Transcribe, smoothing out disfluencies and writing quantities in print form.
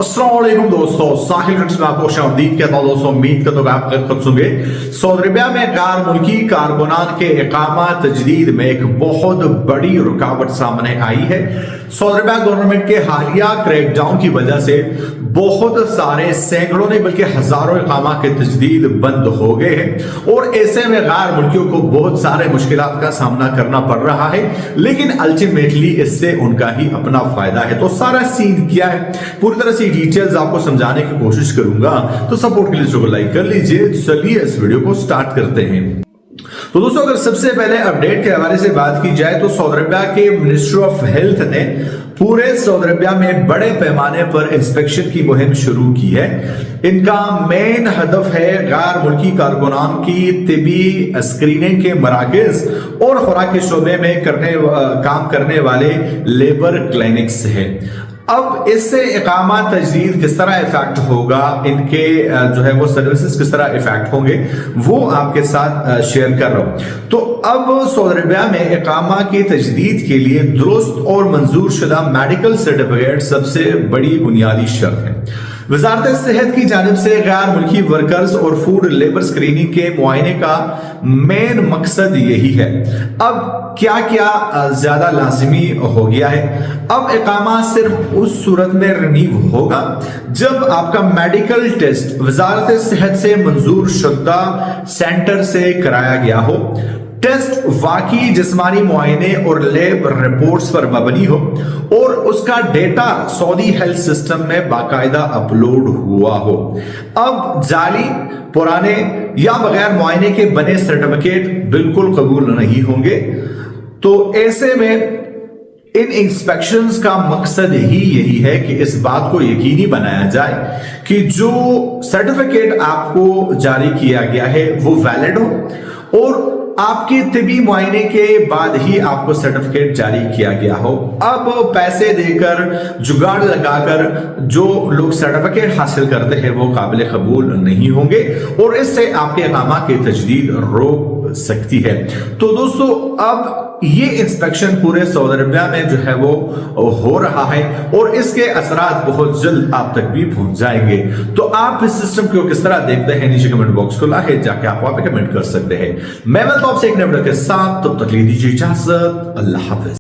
अस्सलाम वालेकुम दोस्तों, साहिल रक्स में आपको खुशामदीद कहता हूं। दोस्तों उम्मीद करता हूं कि आप खैर खत होंगे। सऊदी अरबिया में गैर मुल्की कारकुनान के इकामा तजदीद में एक बहुत बड़ी रुकावट सामने आई है। सऊदी अरबिया गवर्नमेंट के हालिया क्रैकडाउन की वजह से बहुत सारे सैकड़ों नहीं बल्कि हजारों इकामा के तजदीद बंद हो गए हैं और ऐसे में गैर मुल्कियों को बहुत सारे मुश्किलात का सामना करना पड़ रहा है, लेकिन अल्टीमेटली इससे उनका ही अपना फायदा है। तो सारा सीन क्या है, पूरी तरह से डिटेल्स आपको समझाने की कोशिश करूंगा। तो सपोर्ट के लिए इसको लाइक कर लीजिए। चलिए इस वीडियो को स्टार्ट करते हैं। तो दोस्तों अगर सबसे पहले अपडेट के हवाले से बात की जाए तो सऊदी अरबिया के मिनिस्ट्री ऑफ हेल्थ ने पूरे सऊदी अरबिया में बड़े पैमाने पर इंस्पेक्शन की मुहिम शुरू की है। इनका मेन हदफ है गैर मुल्की कारकुनान की तिबी स्क्रीनिंग के मराकज और खुराक के शोबे में काम करने वाले लेबर क्लिनिक्स है। अब इससे इकामा तजदीद किस तरह इफेक्ट होगा, इनके जो है वो सर्विसेज किस तरह इफेक्ट होंगे, वो आपके साथ शेयर कर रहा हूं। तो अब सऊदी अरबिया में इकामा की तजदीद के लिए दुरुस्त और मंजूर शुदा मेडिकल सर्टिफिकेट सबसे बड़ी बुनियादी शर्त है। वजारत सेहत की जानिब से गैर मुल्की वर्कर्स और फूड लेबर स्क्रीनिंग के मुआयने का मेन मकसद यही है। अब क्या क्या ज्यादा लाजिमी हो गया है, अब इकामा सिर्फ उस सूरत में रिन्यू होगा जब आपका मेडिकल टेस्ट वजारत सेहत से मंजूर शुदा सेंटर से कराया गया हो। टेस्ट वाकई जिस्मानी मुआयने और लैब रिपोर्ट्स पर मबनी हो और उसका डेटा सऊदी हेल्थ सिस्टम में बाकायदा अपलोड हुआ हो। अब जाली, पुराने या बगैर मुआयने के बने सर्टिफिकेट बिल्कुल कबूल नहीं होंगे। तो ऐसे में इन इंस्पेक्शंस का मकसद ही यही है कि इस बात को यकीनी बनाया जाए कि जो सर्टिफिकेट आपको जारी किया गया है वो वैलिड हो और आपके तिबी मुआयने के बाद ही आपको सर्टिफिकेट जारी किया गया हो। अब पैसे देकर जुगाड़ लगाकर जो लोग सर्टिफिकेट हासिल करते हैं वो काबिल कबूल नहीं होंगे और इससे आपके इकामा की तजदीद रोक सकती है। तो दोस्तों अब ये इंस्पेक्शन पूरे सऊदी अरबिया में जो है वो हो रहा है और इसके असरात बहुत जल्द आप तक भी पहुंच जाएंगे। तो आप इस सिस्टम को किस तरह देखते हैं, नीचे कमेंट बॉक्स खुला है, जाके आप वहां पे कमेंट कर सकते हैं। मैं मिलता हूं आपसे एक नए वीडियो के साथ, तब तक ले दीजिए इजाजत। अल्लाह हाफिज।